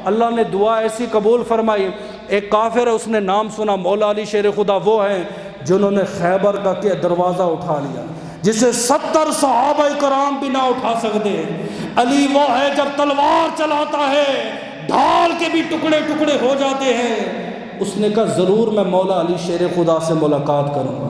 اللہ نے دعا ایسی قبول فرمائی. ایک کافر ہے، اس نے نام سنا مولا علی شیر خدا، وہ ہیں جنہوں نے خیبر کا کہ دروازہ اٹھا لیا، جسے 70 صحابہ کرام بھی نہ اٹھا سکتے. علی وہ ہے جب تلوار چلاتا ہے ڈھال کے بھی ٹکڑے ٹکڑے ہو جاتے ہیں. اس نے کہا ضرور میں مولا علی شیر خدا سے ملاقات کروں گا.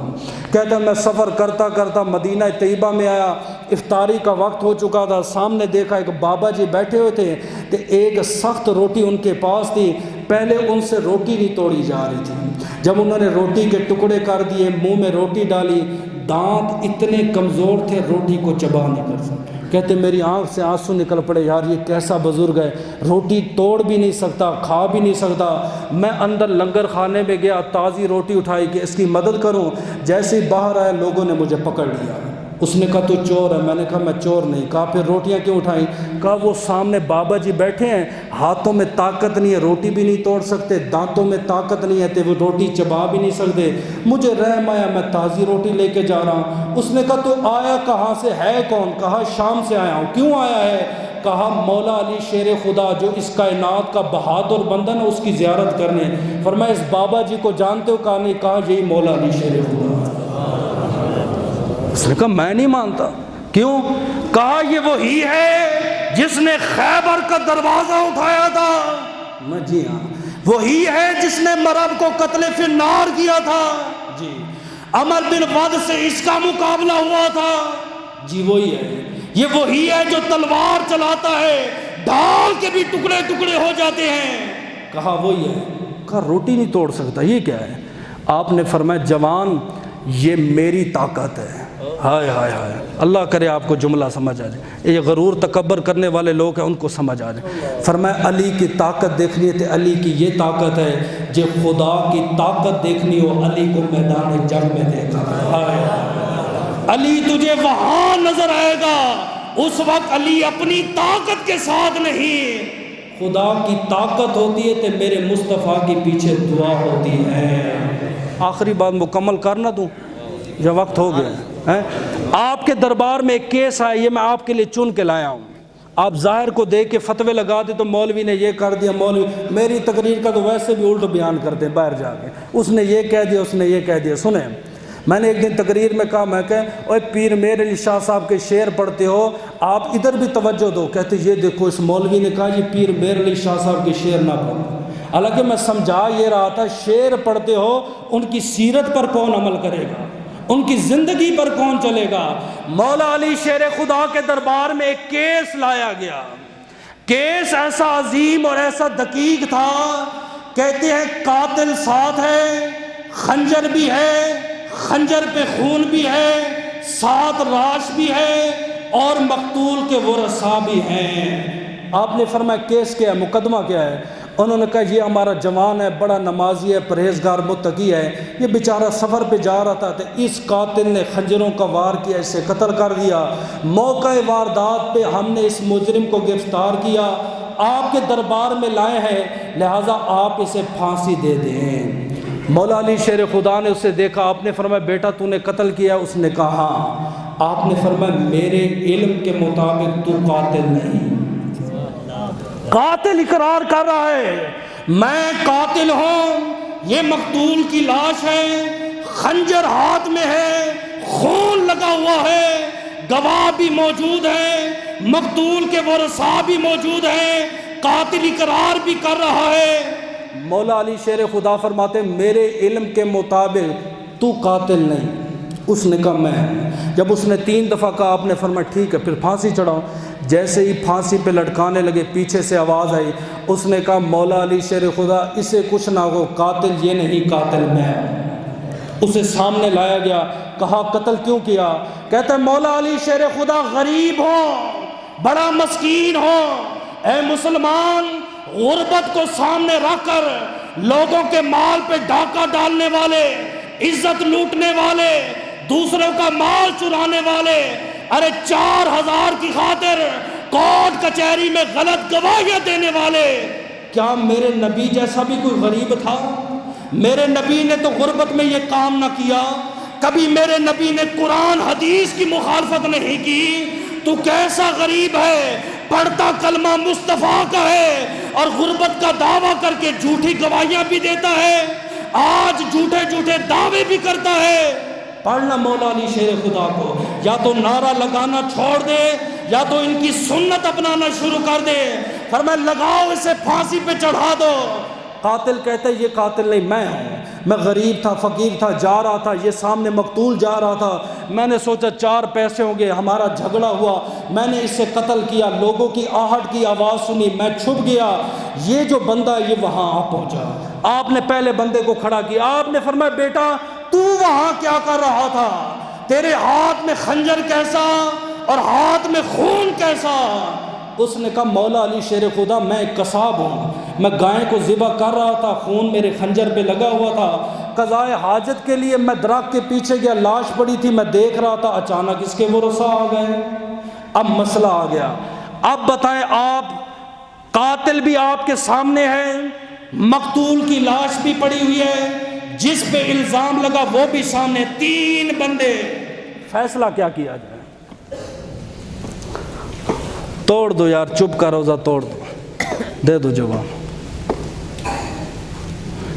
کہتا ہے میں سفر کرتا کرتا مدینہ طیبہ میں آیا، افطاری کا وقت ہو چکا تھا. سامنے دیکھا ایک بابا جی بیٹھے ہوئے تھے کہ ایک سخت روٹی ان کے پاس تھی. پہلے ان سے روٹی نہیں توڑی جا رہی تھی. جب انہوں نے روٹی کے ٹکڑے کر دیے، منہ میں روٹی ڈالی، دانت اتنے کمزور تھے روٹی کو چبا نہیں کر سکتے. کہتے میری آنکھ سے آنسو نکل پڑے، یار یہ کیسا بزرگ ہے، روٹی توڑ بھی نہیں سکتا، کھا بھی نہیں سکتا. میں اندر لنگر خانے میں گیا، تازی روٹی اٹھائی کہ اس کی مدد کروں. جیسے ہی باہر آیا لوگوں نے مجھے پکڑ لیا. اس نے کہا تو چور ہے. میں نے کہا میں چور نہیں. کہا پھر روٹیاں کیوں اٹھائیں؟ کہا وہ سامنے بابا جی بیٹھے ہیں، ہاتھوں میں طاقت نہیں ہے، روٹی بھی نہیں توڑ سکتے، دانتوں میں طاقت نہیں ہے تو وہ روٹی چبا بھی نہیں سکتے. مجھے رحم آیا، میں تازی روٹی لے کے جا رہا ہوں. اس نے کہا تو آیا کہاں سے ہے کون؟ کہا شام سے آیا ہوں. کیوں آیا ہے؟ کہا مولا علی شیر خدا جو اس کائنات کا بہادر بندہ ہے اس کی زیارت کرنے. فرمایا اس بابا جی کو جانتے ہو؟ کہا نہیں. کہا یہی مولا علی شیر خدا. اس نے کہا میں نہیں مانتا. کیوں؟ کہا یہ وہی ہے جس نے خیبر کا دروازہ اٹھایا تھا. میں جی ہاں. وہی ہے جس نے مرب کو قتل فی النار کیا تھا. جی. عمر بن ود سے اس کا مقابلہ ہوا تھا. جی وہی ہے. یہ وہی ہے جو تلوار چلاتا ہے ڈھال کے بھی ٹکڑے ٹکڑے ہو جاتے ہیں. کہا وہی ہے. کہا روٹی نہیں توڑ سکتا، یہ کیا ہے؟ آپ نے فرمایا جوان یہ میری طاقت ہے. ہائے ہائے ہائے، اللہ کرے آپ کو جملہ سمجھ آ جائے. یہ غرور تکبر کرنے والے لوگ ہیں، ان کو سمجھ آ جائے. فرمایا علی کی طاقت دیکھنی ہے تو علی کی یہ طاقت ہے. جو خدا کی طاقت دیکھنی ہو علی کو میدان جنگ میں دیکھا. ہائے علی تجھے وہاں نظر آئے گا، اس وقت علی اپنی طاقت کے ساتھ نہیں، خدا کی طاقت ہوتی ہے تو میرے مصطفیٰ کے پیچھے دعا ہوتی ہے. آخری بات مکمل کرنا دوں یا وقت ہو گیا ہے؟ آپ کے دربار میں ایک کیس آیا، یہ میں آپ کے لیے چن کے لایا ہوں. آپ ظاہر کو دیکھ کے فتوے لگا دے تو مولوی نے یہ کر دیا، مولوی میری تقریر کا تو ویسے بھی الٹ بیان کرتے ہیں باہر جا کے، اس نے یہ کہہ دیا، اس نے یہ کہہ دیا. سنیں، میں نے ایک دن تقریر میں کہا، میں کہ اوے پیر میر علی شاہ صاحب کے شعر پڑھتے ہو، آپ ادھر بھی توجہ دو. کہتے یہ دیکھو اس مولوی نے کہا یہ پیر میر علی شاہ صاحب کے شعر نہ پڑھو. حالانکہ میں سمجھا یہ رہا تھا شعر پڑھتے ہو، ان کی سیرت پر کون عمل کرے گا، ان کی زندگی پر کون چلے گا. مولا علی شیر خدا کے دربار میں ایک کیس لایا گیا. کیس ایسا عظیم اور ایسا دقیق تھا. کہتے ہیں قاتل ساتھ ہے، خنجر بھی ہے، خنجر پہ خون بھی ہے، ساتھ راش بھی ہے، اور مقتول کے ورثاء بھی ہیں. آپ نے فرمایا کیس کیا ہے، مقدمہ کیا ہے؟ انہوں نے کہا یہ ہمارا جوان ہے، بڑا نمازی ہے، پرہیزگار متقی ہے، یہ بیچارہ سفر پہ جا رہا تھا تو اس قاتل نے خنجروں کا وار کیا، اسے قتل کر دیا. موقع واردات پہ ہم نے اس مجرم کو گرفتار کیا، آپ کے دربار میں لائے ہیں، لہٰذا آپ اسے پھانسی دے دیں. مولا علی شیر خدا نے اسے دیکھا. آپ نے فرمایا بیٹا تو نے قتل کیا؟ اس نے کہا ہاں. آپ نے فرمایا میرے علم کے مطابق تو قاتل نہیں. قاتل اقرار کر رہا ہے میں قاتل ہوں، یہ مقتول کی لاش ہے، خنجر ہاتھ میں ہے، خون لگا ہوا ہے، گواہ بھی موجود ہے، مقتول کے ورثاء بھی موجود ہیں، قاتل اقرار بھی کر رہا ہے. مولا علی شیر خدا فرماتے میرے علم کے مطابق تو قاتل نہیں. اس نے کہا میں. جب اس نے 3 دفعہ کہا آپ نے فرمایا ٹھیک ہے پھر پھانسی چڑھاؤ. جیسے ہی پھانسی پہ لٹکانے لگے پیچھے سے آواز آئی. اس نے کہا مولا علی شیر خدا اسے کچھ نہ ہو، قاتل یہ نہیں قاتل میں. اسے سامنے لایا گیا. کہا قتل کیوں کیا؟ کہتا ہے مولا علی شیر خدا غریب ہو، بڑا مسکین ہو، اے مسلمان غربت کو سامنے رکھ کر لوگوں کے مال پہ ڈاکہ ڈالنے والے، عزت لوٹنے والے، دوسروں کا مال چرانے والے، ارے 4000 کی خاطر کورٹ کچہری میں غلط گواہیاں دینے والے، کیا میرے نبی جیسا بھی کوئی غریب تھا؟ میرے نبی نے تو غربت میں یہ کام نہ کیا، کبھی میرے نبی نے قرآن حدیث کی مخالفت نہیں کی. تو کیسا غریب ہے؟ پڑھتا کلمہ مصطفیٰ کا ہے اور غربت کا دعویٰ کر کے جھوٹی گواہیاں بھی دیتا ہے، آج جھوٹے جھوٹے دعوے بھی کرتا ہے۔ پڑھنا مولا علی شیر خدا کو، یا تو نعرہ لگانا چھوڑ دے یا تو ان کی سنت اپنانا شروع کر دے۔ فرمایا لگاؤ اسے پھانسی پہ چڑھا دو۔ قاتل کہتا ہے یہ قاتل نہیں میں ہوں، میں غریب تھا، فقیر تھا، جا رہا تھا، یہ سامنے مقتول جا رہا تھا، میں نے سوچا 4 پیسے ہوں گے، ہمارا جھگڑا ہوا، میں نے اس سے قتل کیا، لوگوں کی آہٹ کی آواز سنی، میں چھپ گیا، یہ جو بندہ یہ وہاں آ پہنچا۔ آپ نے پہلے بندے کو کھڑا کیا، آپ نے فرمایا بیٹا تو وہاں کیا کر رہا تھا؟ تیرے ہاتھ میں خنجر کیسا اور ہاتھ میں خون کیسا؟ اس نے کہا مولا علی شیر خدا میں ایک قصاب ہوں، میں گائے کو ذبح کر رہا تھا، خون میرے خنجر پہ لگا ہوا تھا، قضائے حاجت کے لیے میں درخت کے پیچھے گیا، لاش پڑی تھی، میں دیکھ رہا تھا، اچانک اس کے ورثاء آ گئے۔ اب مسئلہ آ گیا، اب بتائیں آپ، قاتل بھی آپ کے سامنے ہے، مقتول کی لاش بھی پڑی ہوئی ہے، جس پہ الزام لگا وہ بھی سامنے، 3 بندے، فیصلہ کیا کیا جائے؟ توڑ دو یار، چپ کا روزہ توڑ دو، دے دو جواب۔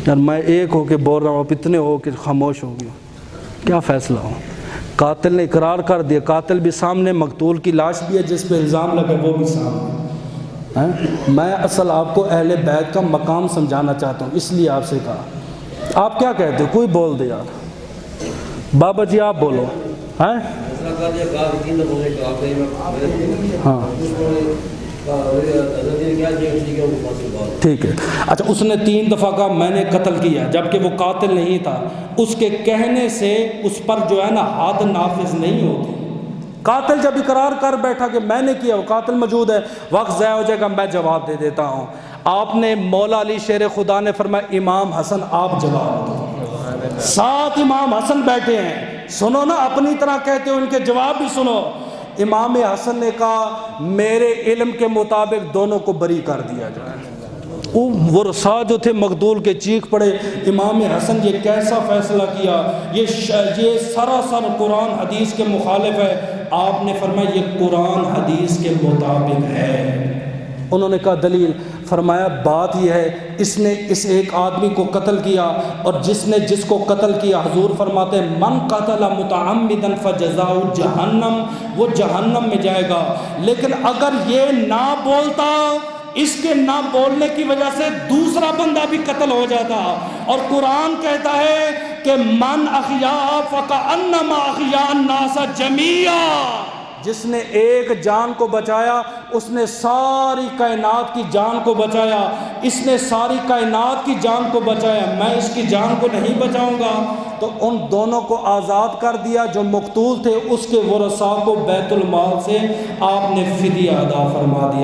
یار میں ایک ہو کے بول رہا ہوں، آپ اتنے ہو کہ خاموش ہو گئے، کیا فیصلہ ہو؟ قاتل نے اقرار کر دیا، قاتل بھی سامنے، مقتول کی لاش بھی ہے جس پہ الزام لگا وہ بھی سامنے۔ میں اصل آپ کو اہل بیت کا مقام سمجھانا چاہتا ہوں، اس لیے آپ سے کہا۔ آپ کیا کہتے ہو؟ کوئی بول دے یار، بابا جی آپ بولو۔ ہاں ٹھیک ہے، اچھا اس نے 3 دفعہ کہا میں نے قتل کیا، جبکہ وہ قاتل نہیں تھا، اس کے کہنے سے اس پر جو ہے نا حد نافذ نہیں ہوتی۔ قاتل جب اقرار کر بیٹھا کہ میں نے کیا، وہ قاتل موجود ہے، وقت ضائع ہو جائے گا، میں جواب دے دیتا ہوں۔ آپ نے مولا علی شیر خدا نے فرمایا امام حسن آپ جواب دو، ساتھ امام حسن بیٹھے ہیں، سنو نا، اپنی طرح کہتے ہو، ان کے جواب بھی سنو۔ امام حسن نے کہا میرے علم کے مطابق دونوں کو بری کر دیا جائے۔ ورثاء جو تھے مقتول کے چیخ پڑے، امام حسن یہ کیسا فیصلہ کیا، یہ سراسر قرآن حدیث کے مخالف ہے۔ آپ نے فرمایا یہ قرآن حدیث کے مطابق ہے۔ انہوں نے کہا دلیل؟ فرمایا بات یہ ہے اس نے اس ایک آدمی کو قتل کیا، اور جس نے جس کو قتل کیا حضور فرماتے ہیں من قتل متعمدا فجزاؤ جہنم، وہ جہنم میں جائے گا۔ لیکن اگر یہ نہ بولتا، اس کے نہ بولنے کی وجہ سے دوسرا بندہ بھی قتل ہو جاتا، اور قرآن کہتا ہے کہ من احیا فکأنما احیا الناس جمیعا، جس نے ایک جان کو بچایا اس نے ساری کائنات کی جان کو بچایا، اس نے ساری کائنات کی جان کو بچایا، میں اس کی جان کو نہیں بچاؤں گا۔ تو ان دونوں کو آزاد کر دیا، جو مقتول تھے اس کے ورثاء کو بیت المال سے آپ نے فدیہ ادا فرما دیا۔